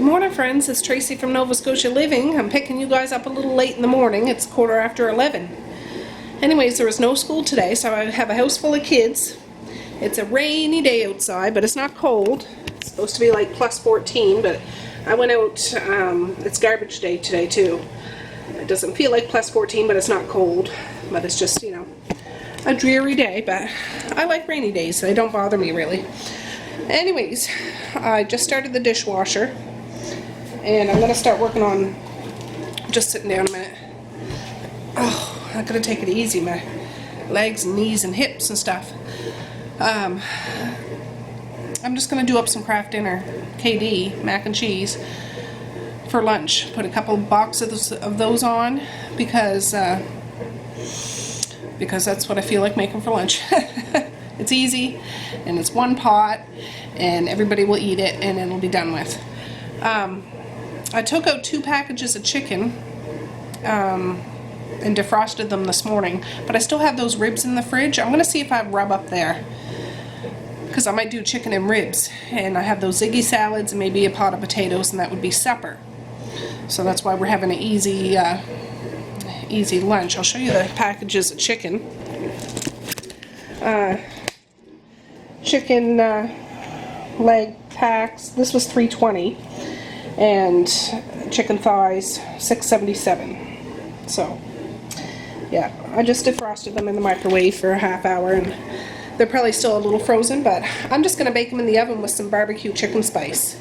morning, friends. It's Tracey from Nova Scotia Living. I'm picking you guys up a little late in the morning. It's 11:15. Anyways, there was no school today, so I have a house full of kids. It's a rainy day outside, but it's not cold. It's supposed to be like plus 14, but I went out, it's garbage day today too. It doesn't feel like plus 14, but it's not cold. But it's just, you know, a dreary day, but I like rainy days. They don't bother me really. Anyways, I just started the dishwasher, and I'm going to start working on, just sitting down a minute. Oh, I gotta take it easy, my legs and knees and hips and stuff. I'm just going to do up some Kraft dinner, KD, mac and cheese, for lunch. Put a couple boxes of those on, because that's what I feel like making for lunch. It's easy, and it's one pot, and everybody will eat it, and it'll be done with. I took out 2 packages of chicken and defrosted them this morning, but I still have those ribs in the fridge. I'm going to see if I rub up there, because I might do chicken and ribs, and I have those Ziggy salads and maybe a pot of potatoes, and that would be supper. So that's why we're having an easy lunch. I'll show you the packages of chicken. Chicken leg packs, this was $3.20, and chicken thighs $6.77. So yeah, I just defrosted them in the microwave for a half hour, and they're probably still a little frozen, but I'm just going to bake them in the oven with some barbecue chicken spice.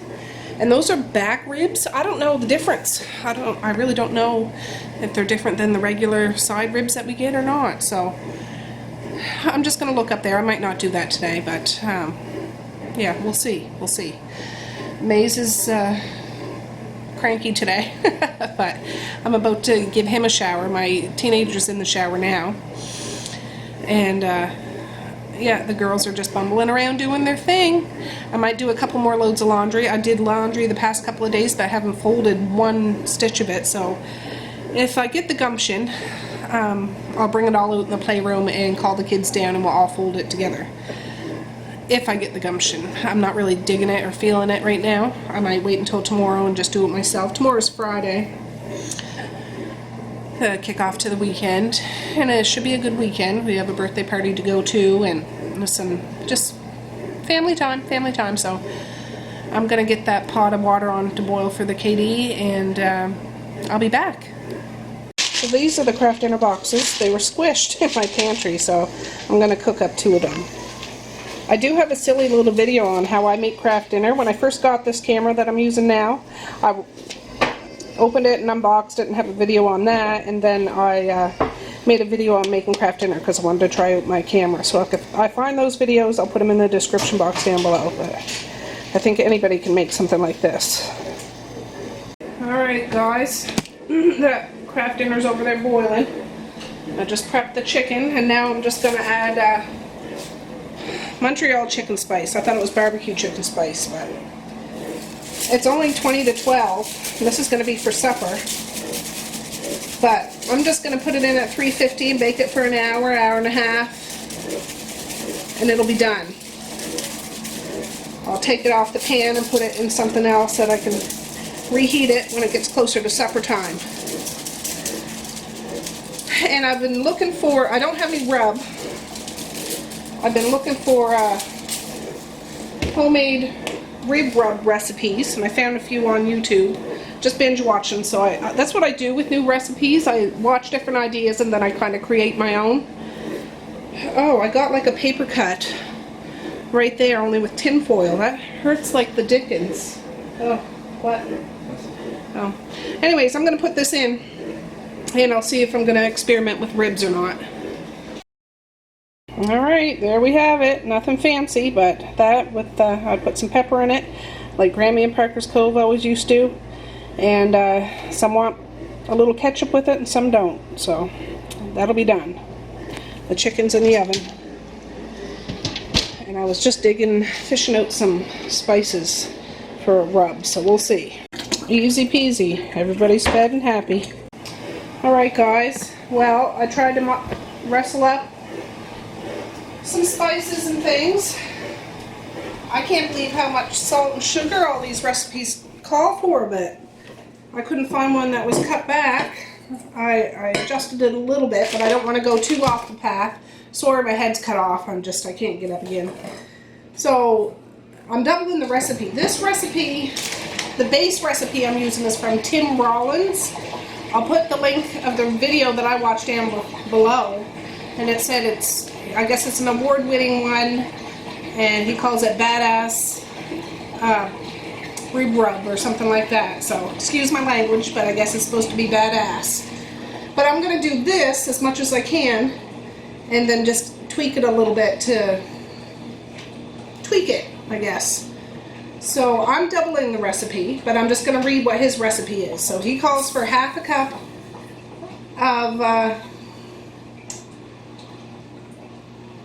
And those are back ribs. I don't know the difference. I really don't know if they're different than the regular side ribs that we get or not. So I'm just going to look up there. I might not do that today, but yeah, we'll see. We'll see. Maze is cranky today, but I'm about to give him a shower. My teenager's in the shower now, and yeah, the girls are just bumbling around doing their thing. I might do a couple more loads of laundry. I did laundry the past couple of days, but I haven't folded one stitch of it, so if I get the gumption, I'll bring it all out in the playroom and call the kids down, and we'll all fold it together. If I get the gumption. I'm not really digging it or feeling it right now. I might wait until tomorrow and just do it myself. Tomorrow's Friday. Kick off to the weekend, and it should be a good weekend. We have a birthday party to go to, and some just family time, so I'm gonna get that pot of water on to boil for the KD, and I'll be back. So these are the Kraft dinner boxes. They were squished in my pantry, so I'm gonna cook up 2 of them. I do have a silly little video on how I make Kraft dinner. When I first got this camera that I'm using now, I opened it and unboxed it and have a video on that, and then I made a video on making Kraft dinner because I wanted to try out my camera. So if I find those videos, I'll put them in the description box down below. But I think anybody can make something like this. Alright guys, that Kraft dinner's over there boiling. I just prepped the chicken, and now I'm just going to add Montreal chicken spice. I thought it was barbecue chicken spice, but it's only 20 to 12. This is going to be for supper. But I'm just going to put it in at 350 and bake it for an hour, hour and a half, and it'll be done. I'll take it off the pan and put it in something else that I can reheat it when it gets closer to supper time. And I've been looking for, I don't have any rub. I've been looking for homemade rib rub recipes, and I found a few on YouTube. Just binge watching, so that's what I do with new recipes. I watch different ideas and then I kind of create my own. Oh, I got like a paper cut right there, only with tin foil. That hurts like the dickens. Oh, what? Oh. Anyways, I'm going to put this in, and I'll see if I'm going to experiment with ribs or not. Alright, there we have it. Nothing fancy, but that with, I put some pepper in it, like Grammy and Parker's Cove always used to. And some want a little ketchup with it and some don't. So that'll be done. The chicken's in the oven. And I was just fishing out some spices for a rub, so we'll see. Easy peasy. Everybody's fed and happy. Alright guys, well, I tried to wrestle up some spices and things. I can't believe how much salt and sugar all these recipes call for, but I couldn't find one that was cut back. I adjusted it a little bit, but I don't want to go too off the path. Sorry, my head's cut off. I can't get up again. So I'm doubling the recipe. This recipe, the base recipe I'm using is from Tim Rollins. I'll put the link of the video that I watched down below. And it said I guess it's an award-winning one, and he calls it Badass Rib Rub or something like that. So excuse my language, but I guess it's supposed to be badass. But I'm going to do this as much as I can, and then just tweak it a little bit to tweak it, I guess. So I'm doubling the recipe, but I'm just going to read what his recipe is. So he calls for half a cup of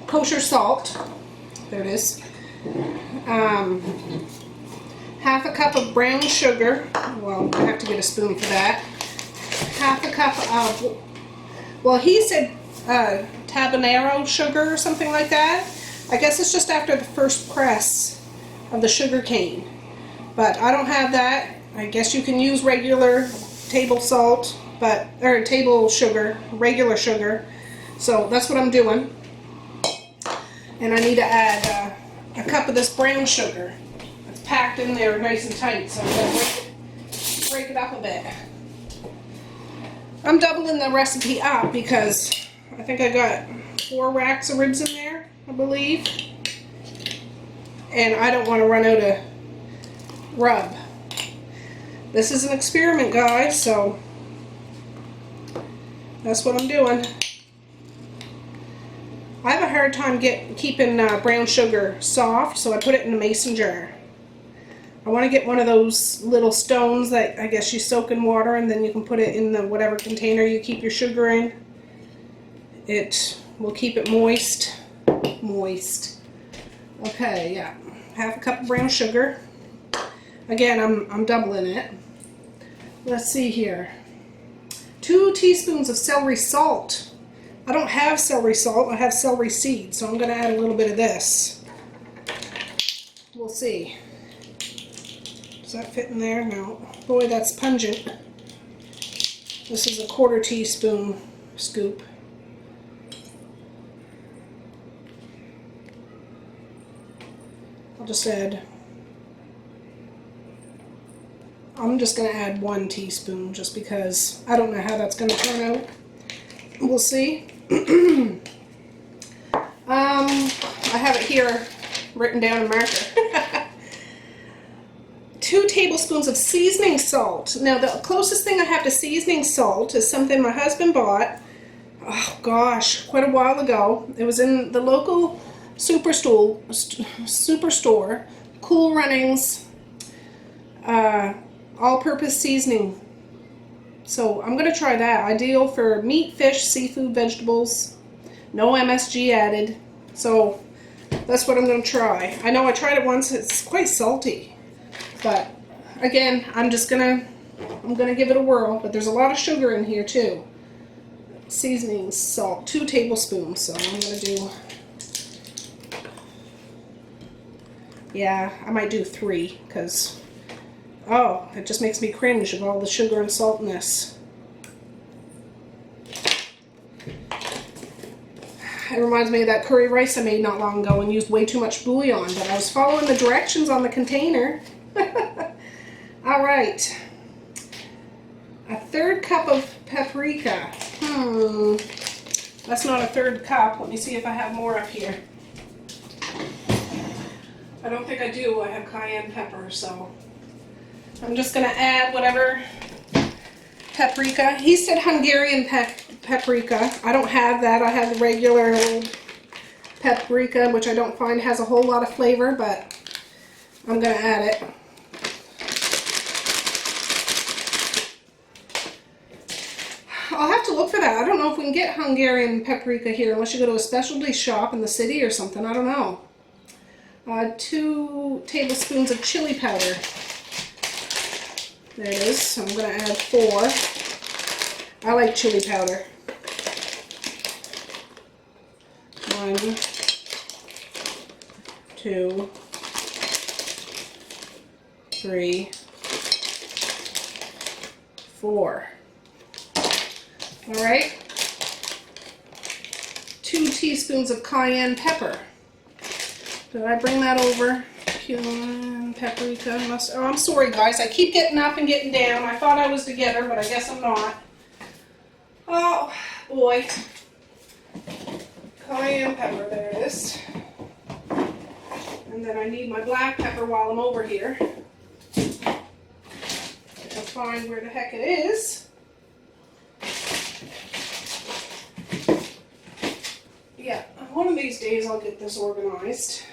kosher salt. There it is. Half a cup of brown sugar. Well, I have to get a spoon for that. Half a cup of, well, he said tabanero sugar or something like that. I guess it's just after the first press of the sugar cane. But I don't have that. I guess you can use regular table salt, or table sugar, regular sugar. So that's what I'm doing. And I need to add a cup of this brown sugar. It's packed in there nice and tight, so I'm going to break it up a bit. I'm doubling the recipe up because I think I got 4 racks of ribs in there, I believe. And I don't want to run out of rub. This is an experiment, guys, so that's what I'm doing. I have a hard time keeping brown sugar soft, so I put it in a mason jar. I want to get one of those little stones that I guess you soak in water, and then you can put it in the whatever container you keep your sugar in. It will keep it moist. Okay, yeah. Half a cup of brown sugar. Again, I'm doubling it. Let's see here. 2 teaspoons of celery salt. I don't have celery salt, I have celery seeds, so I'm going to add a little bit of this. We'll see. Does that fit in there? No. Boy, that's pungent. This is a 1/4 teaspoon scoop. I'll just add, I'm just going to add 1 teaspoon just because I don't know how that's going to turn out. We'll see. I have it here written down in marker. 2 tablespoons of seasoning salt. Now the closest thing I have to seasoning salt is something my husband bought, oh gosh, quite a while ago. It was in the local superstore, Cool Runnings all-purpose seasoning. So I'm going to try that. Ideal for meat, fish, seafood, vegetables. No MSG added. So that's what I'm going to try. I know I tried it once. It's quite salty. But again, I'm going to give it a whirl. But there's a lot of sugar in here too. Seasoning salt, 2 tablespoons. So I'm going to do, yeah, I might do 3 because, oh, it just makes me cringe of all the sugar and saltness. It reminds me of that curry rice I made not long ago and used way too much bouillon, but I was following the directions on the container. Alright. A 1/3 cup of paprika. That's not a 1/3 cup. Let me see if I have more up here. I don't think I do. I have cayenne pepper, so I'm just going to add whatever paprika. He said Hungarian paprika. I don't have that. I have the regular old paprika, which I don't find has a whole lot of flavor, but I'm going to add it. I'll have to look for that. I don't know if we can get Hungarian paprika here unless you go to a specialty shop in the city or something. I don't know. 2 tablespoons of chili powder. There it is. So I'm going to add 4. I like chili powder. 1, 2, 3, 4. All right. 2 teaspoons of cayenne pepper. Did I bring that over? Cumin, paprika, mustard. Oh, I'm sorry, guys. I keep getting up and getting down. I thought I was together, but I guess I'm not. Oh, boy. Cayenne pepper, there it is. And then I need my black pepper while I'm over here. I'll find where the heck it is. Yeah, one of these days I'll get this organized.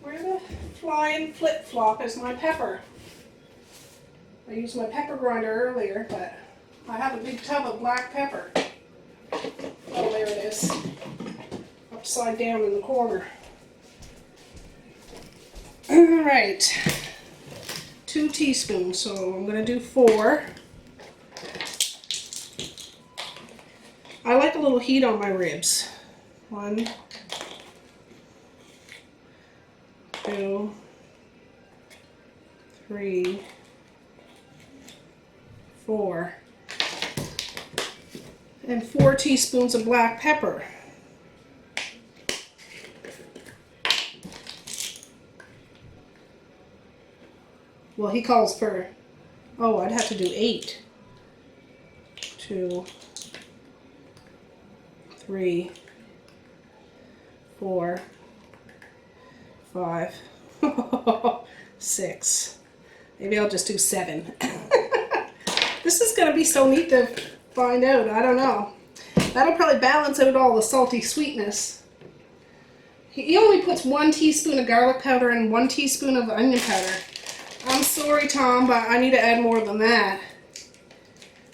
Where the flying flip-flop is my pepper? I used my pepper grinder earlier, but I have a big tub of black pepper. Oh, there it is. Upside down in the corner. Alright. 2 teaspoons, so I'm going to do 4. I like a little heat on my ribs. 1, 2, 3, 4. And 4 teaspoons of black pepper. Well, he calls for, oh, I'd have to do 8. 2, 3, 4, 5, 6. Maybe I'll just do 7. This is going to be so neat to find out. I don't know. That'll probably balance out all the salty sweetness. He only puts 1 teaspoon of garlic powder and 1 teaspoon of onion powder. I'm sorry, Tom, but I need to add more than that.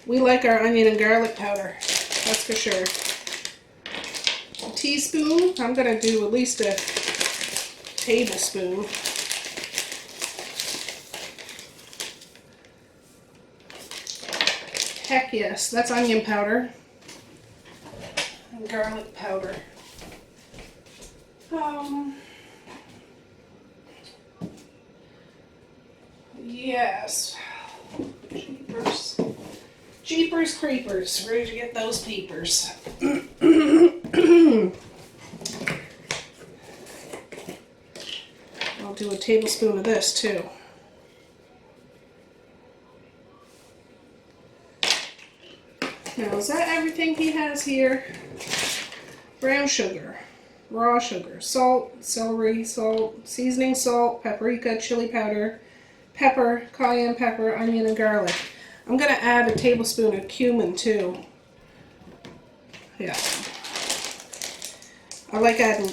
We like our onion and garlic powder. That's for sure. A teaspoon. I'm going to do at least a tablespoon. Heck yes, that's onion powder and garlic powder. Yes. Jeepers. Jeepers creepers. Where did you get those peepers? I'll do a tablespoon of this too. Now, is that everything he has here? Brown sugar, raw sugar, salt, celery, salt, seasoning salt, paprika, chili powder, pepper, cayenne pepper, onion, and garlic. I'm going to add a tablespoon of cumin too. Yeah. I like adding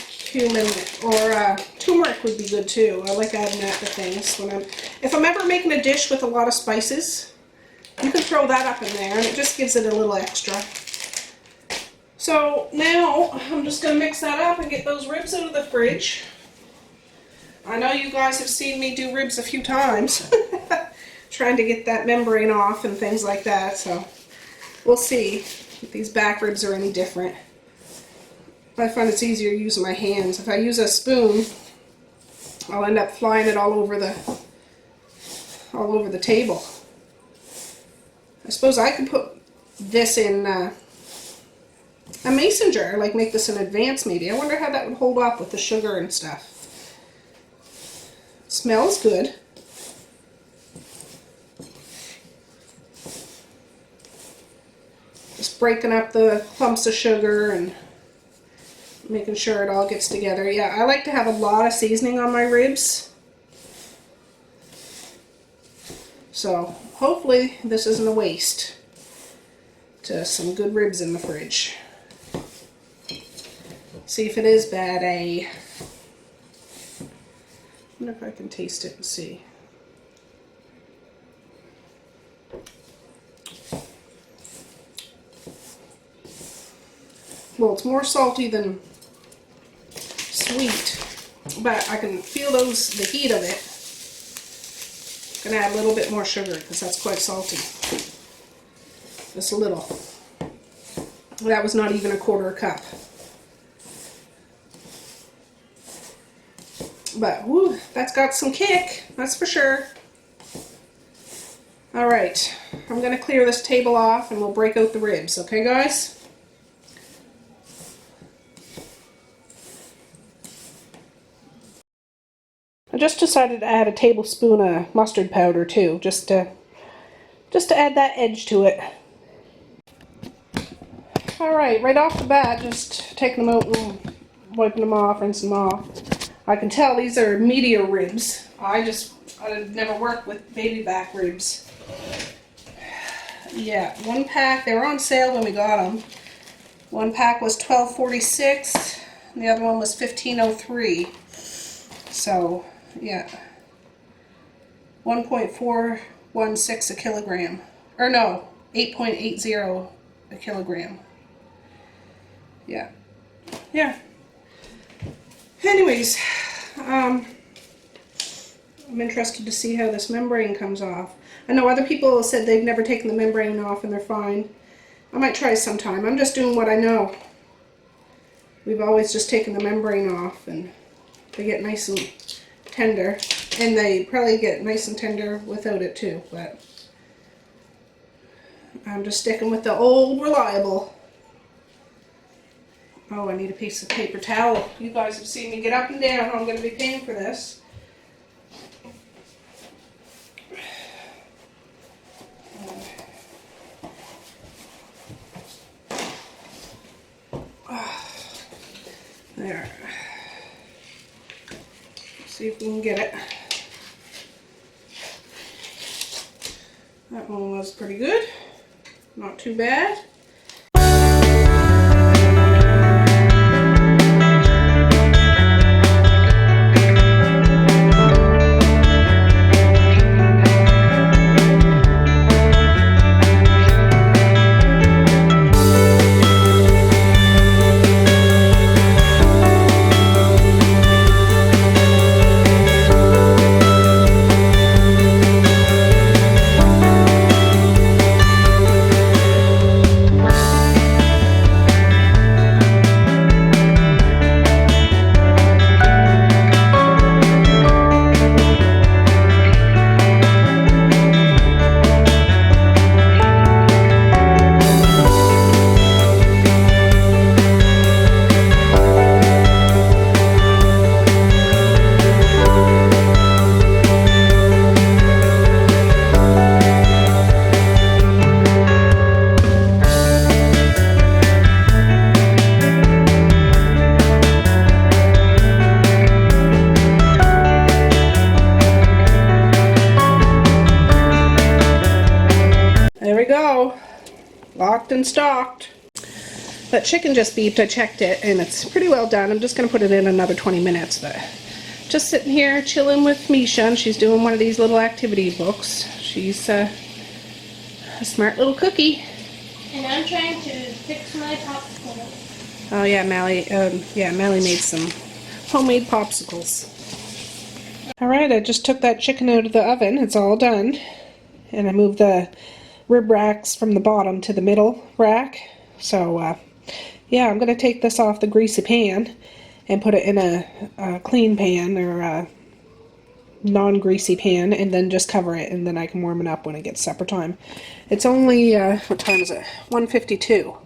cumin, or turmeric would be good too. I like adding that to things. If I'm ever making a dish with a lot of spices, you can throw that up in there and it just gives it a little extra. So now I'm just going to mix that up and get those ribs out of the fridge. I know you guys have seen me do ribs a few times. Trying to get that membrane off and things like that. So we'll see if these back ribs are any different. I find it's easier using my hands. If I use a spoon, I'll end up flying it all over the table. I suppose I could put this in a mason jar, like make this an advance maybe. I wonder how that would hold up with the sugar and stuff. It smells good. Just breaking up the clumps of sugar and making sure it all gets together. Yeah, I like to have a lot of seasoning on my ribs. So hopefully this isn't a waste. To some good ribs in the fridge. See if it is bad, I wonder if I can taste it and see. Well, it's more salty than sweet, but I can feel the heat of it. I'm gonna add a little bit more sugar because that's quite salty. Just a little. That was not even a quarter cup. But whoo, that's got some kick, that's for sure. Alright, I'm going to clear this table off and we'll break out the ribs, okay guys? I just decided to add a tablespoon of mustard powder too, just to add that edge to it. Alright, right off the bat, just taking them out and wiping them off, rinsing them off. I can tell these are meatier ribs. I've never worked with baby back ribs. Yeah, one pack, they were on sale when we got them. One pack was $12.46, and the other one was $15.03. So, yeah. 1.416 a kilogram. Or no, 8.80 a kilogram. Yeah. Yeah. Anyways, I'm interested to see how this membrane comes off. I know other people said they've never taken the membrane off and they're fine. I might try sometime. I'm just doing what I know. We've always just taken the membrane off and they get nice and tender. And they probably get nice and tender without it too, but I'm just sticking with the old reliable. Oh, I need a piece of paper towel. You guys have seen me get up and down. I'm going to be paying for this. There. See if we can get it. That one was pretty good. Not too bad. There we go. Locked and stocked. That chicken just beeped. I checked it and it's pretty well done. I'm just going to put it in another 20 minutes. But just sitting here chilling with Misha, and she's doing one of these little activity books. She's a smart little cookie. And I'm trying to fix my popsicle. Oh yeah, Mally made some homemade popsicles. Alright, I just took that chicken out of the oven. It's all done. And I moved the rib racks from the bottom to the middle rack. So, yeah, I'm going to take this off the greasy pan and put it in a clean pan or a non-greasy pan and then just cover it, and then I can warm it up when it gets supper time. It's only, what time is it? 1:52.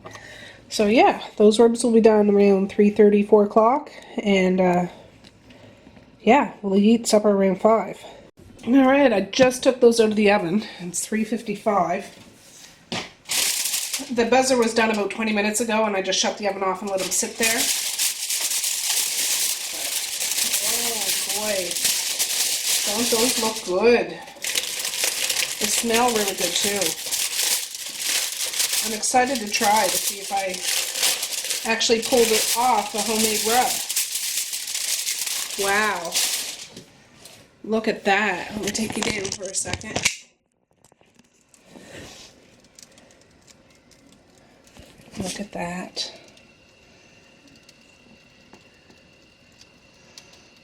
So, yeah, those ribs will be done around 3:30, 4 o'clock, and, yeah, we'll eat supper around 5. Alright, I just took those out of the oven. It's 3:55. The buzzer was done about 20 minutes ago, and I just shut the oven off and let them sit there. Oh boy, don't those look good? They smell really good too. I'm excited to try to see if I actually pulled it off a homemade rub. Wow. Look at that. Let me take you down for a second. Look at that.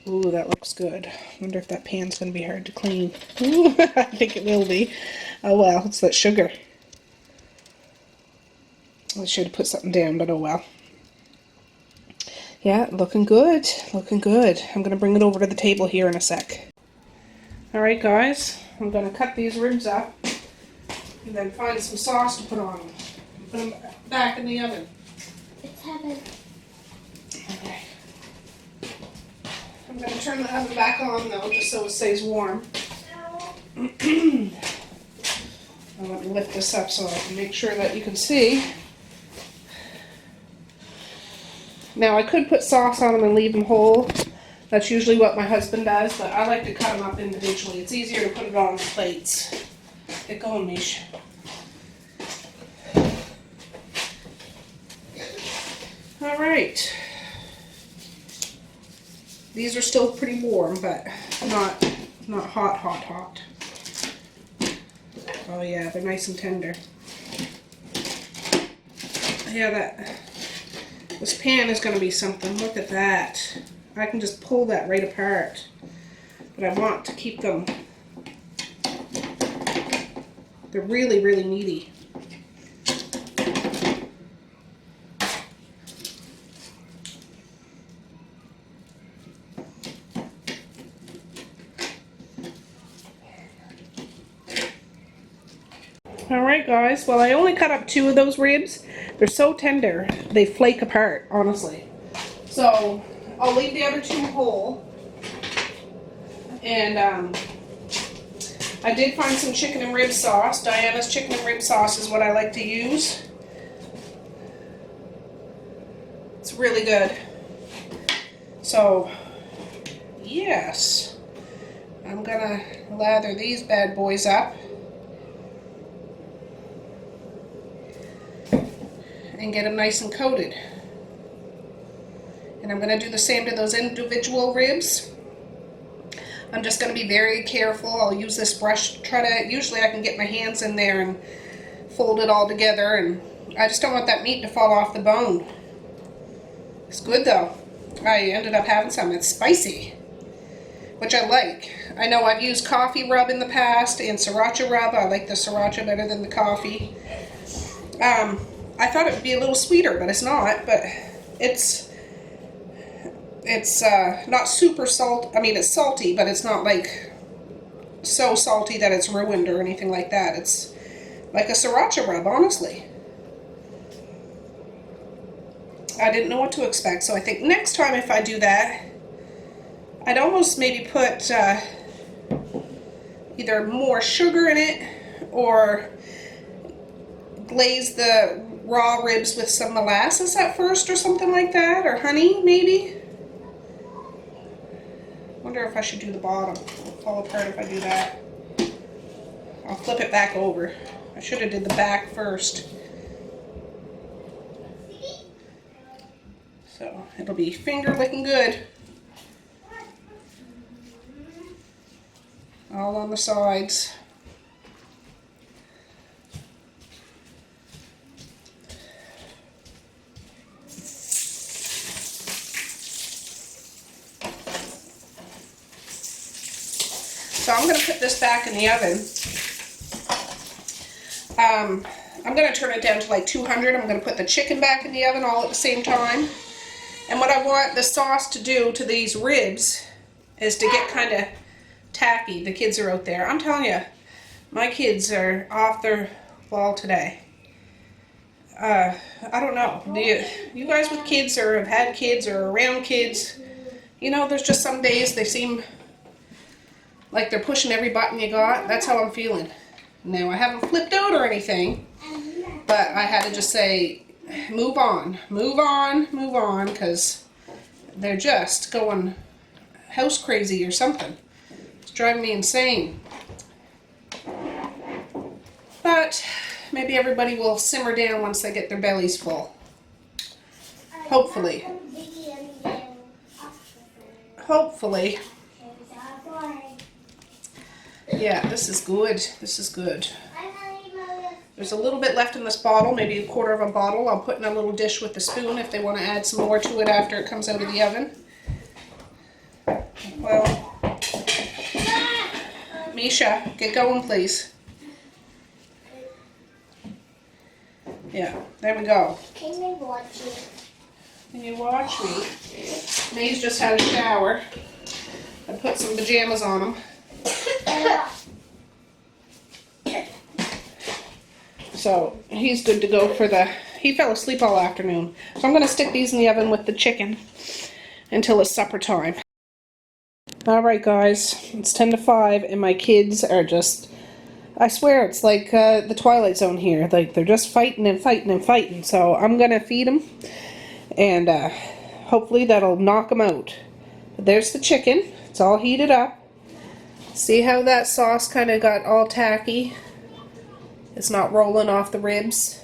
Ooh, that looks good. I wonder if that pan's going to be hard to clean. Ooh, I think it will be. Oh well, it's that sugar. I should have put something down, but oh well. Yeah, looking good. Looking good. I'm going to bring it over to the table here in a sec. Alright guys, I'm going to cut these ribs up and then find some sauce to put on them. Put them back in the oven. It's heaven. Okay. I'm going to turn the oven back on though, just so it stays warm. I want to lift this up so I can make sure that you can see. Now I could put sauce on them and leave them whole. That's usually what my husband does, but I like to cut them up individually. It's easier to put it on the plates. Get going, Mish. All right. These are still pretty warm, but not hot. Oh yeah, they're nice and tender. Yeah, this pan is going to be something. Look at that. I can just pull that right apart. But I want to keep them. They're really, really meaty. Alright guys, well I only cut up 2 of those ribs. They're so tender, they flake apart, honestly. So, I'll leave the other 2 whole. And I did find some chicken and rib sauce. Diana's chicken and rib sauce is what I like to use. It's really good. So, yes. I'm gonna lather these bad boys up. And get them nice and coated. And I'm going to do the same to those individual ribs. I'm just going to be very careful. I'll use this brush to usually I can get my hands in there and fold it all together, and I just don't want that meat to fall off the bone. It's good though. I ended up having some. It's spicy, which I like. I know I've used coffee rub in the past and sriracha rub. I like the sriracha better than the coffee. I thought it would be a little sweeter, but it's not. But it's not super salt. I mean, it's salty, but it's not like so salty that it's ruined or anything like that. It's like a sriracha rub, honestly. I didn't know what to expect, so I think next time if I do that, I'd almost maybe put either more sugar in it or glaze the raw ribs with some molasses at first or something like that, or honey maybe. Wonder if I should do the bottom. It'll fall apart if I do that. I'll flip it back over. I should have did the back first. So it'll be finger licking good. All on the sides. So I'm going to put this back in the oven. I'm going to turn it down to like 200. I'm going to put the chicken back in the oven all at the same time. And what I want the sauce to do to these ribs is to get kind of tacky. The kids are out there. I'm telling you, my kids are off their wall today. I don't know. You guys with kids or have had kids or around kids, you know, there's just some days they seem like they're pushing every button you got. That's how I'm feeling. Now, I haven't flipped out or anything, but I had to just say, move on, because they're just going house crazy or something. It's driving me insane. But maybe everybody will simmer down once they get their bellies full. Hopefully. Hopefully. Yeah, this is good. This is good. There's a little bit left in this bottle, maybe a quarter of a bottle. I'll put in a little dish with the spoon if they want to add some more to it after it comes out of the oven. Well, Misha, get going, please. Yeah, there we go. Can you watch me? Can you watch me? May's just had a shower. I put some pajamas on him. So he's good to go for he fell asleep all afternoon. So I'm going to stick these in the oven with the chicken until it's supper time. Alright guys, it's 10 to 5 and my kids are just, I swear it's like the Twilight Zone here. Like they're just fighting and fighting and fighting. So I'm going to feed them and hopefully that'll knock them out. But there's the chicken. It's all heated up. See how that sauce kind of got all tacky? It's not rolling off the ribs.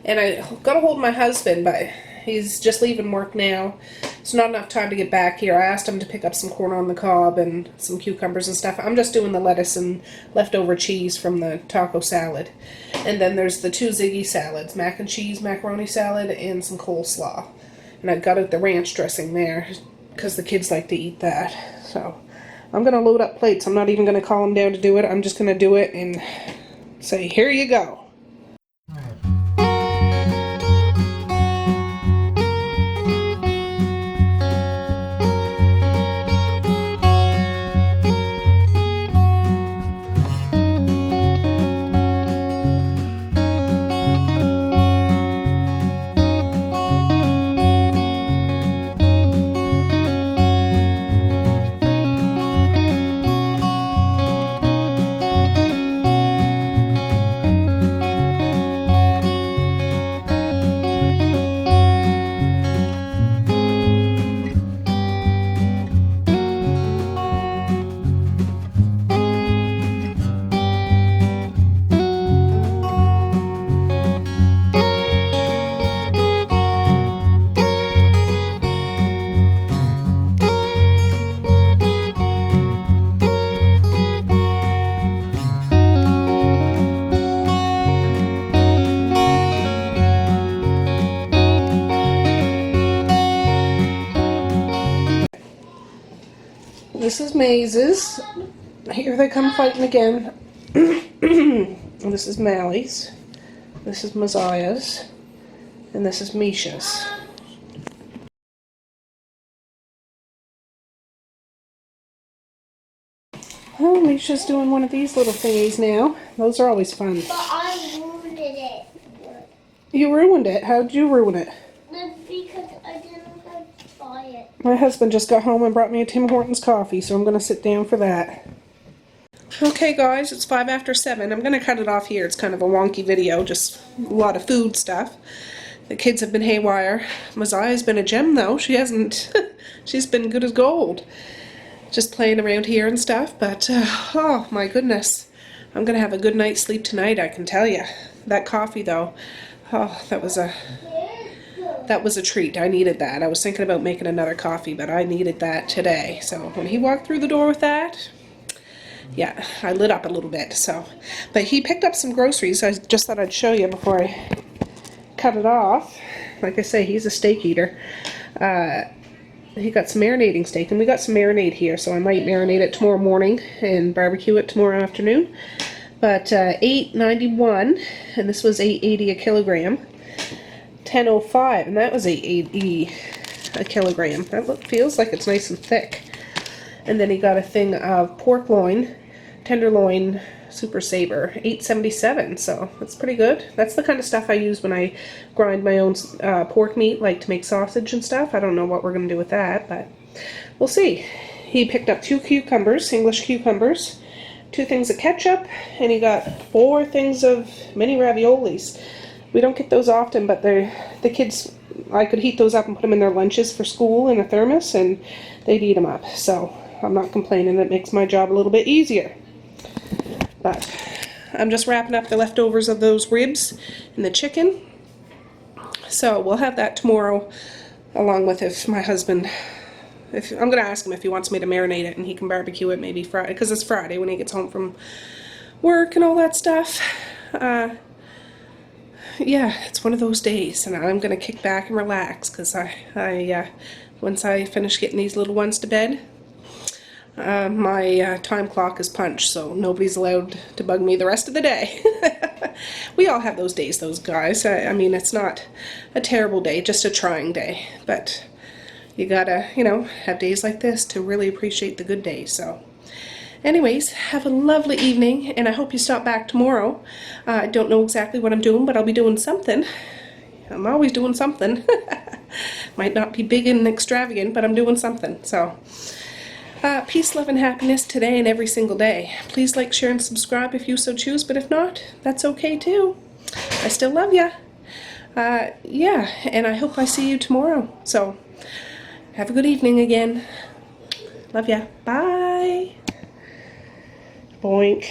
And I got a hold of my husband, but he's just leaving work now. It's not enough time to get back here. I asked him to pick up some corn on the cob and some cucumbers and stuff. I'm just doing the lettuce and leftover cheese from the taco salad. And then there's the 2 Ziggy salads, mac and cheese, macaroni salad, and some coleslaw. And I got out the ranch dressing there because the kids like to eat that. So I'm going to load up plates. I'm not even going to call them down to do it. I'm just going to do it and say, here you go. This is Maze's. Here they come fighting again. This is Mally's. This is Messiah's. And this is Misha's. Oh, Misha's doing one of these little thingies now. Those are always fun. But I ruined it. You ruined it? How'd you ruin it? Because I didn't have to buy it. My husband just got home and brought me a Tim Hortons coffee, so I'm going to sit down for that. Okay guys, it's 5 after 7. I'm going to cut it off here. It's kind of a wonky video, just a lot of food stuff. The kids have been haywire. Messiah's been a gem though. She hasn't, she's been good as gold. Just playing around here and stuff, but oh my goodness. I'm going to have a good night's sleep tonight, I can tell you. That coffee though, oh, that was a treat. I needed that. I was thinking about making another coffee, but I needed that today. So when he walked through the door with that, yeah, I lit up a little bit. So, but he picked up some groceries. I just thought I'd show you before I cut it off. Like I say, he's a steak eater. He got some marinating steak, and we got some marinade here, so I might marinate it tomorrow morning and barbecue it tomorrow afternoon. But $8.91, and this was $8.80 a kilogram. $10.05, and that was $8.80 a kilogram. That feels like it's nice and thick. And then he got a thing of pork loin, tenderloin, super saver, $8.77. So that's pretty good. That's the kind of stuff I use when I grind my own pork meat, like to make sausage and stuff. I don't know what we're gonna do with that, but we'll see. He picked up 2 cucumbers, English cucumbers, 2 things of ketchup, and he got 4 things of mini raviolis. We don't get those often, but the kids, I could heat those up and put them in their lunches for school in a thermos, and they'd eat them up. So I'm not complaining. It makes my job a little bit easier. But I'm just wrapping up the leftovers of those ribs and the chicken. So we'll have that tomorrow, along with if my husband, I'm going to ask him if he wants me to marinate it and he can barbecue it maybe Friday, because it's Friday when he gets home from work and all that stuff. Yeah, it's one of those days, and I'm going to kick back and relax, because once I finish getting these little ones to bed, my time clock is punched, so nobody's allowed to bug me the rest of the day. We all have those days, those guys. I mean, it's not a terrible day, just a trying day, but you gotta, have days like this to really appreciate the good days. So Anyways, have a lovely evening, and I hope you stop back tomorrow. I don't know exactly what I'm doing, but I'll be doing something. I'm always doing something. Might not be big and extravagant, but I'm doing something. So, peace, love, and happiness today and every single day. Please like, share, and subscribe if you so choose, but if not, that's okay too. I still love ya. Yeah, and I hope I see you tomorrow. So, have a good evening again. Love ya. Bye. Boink.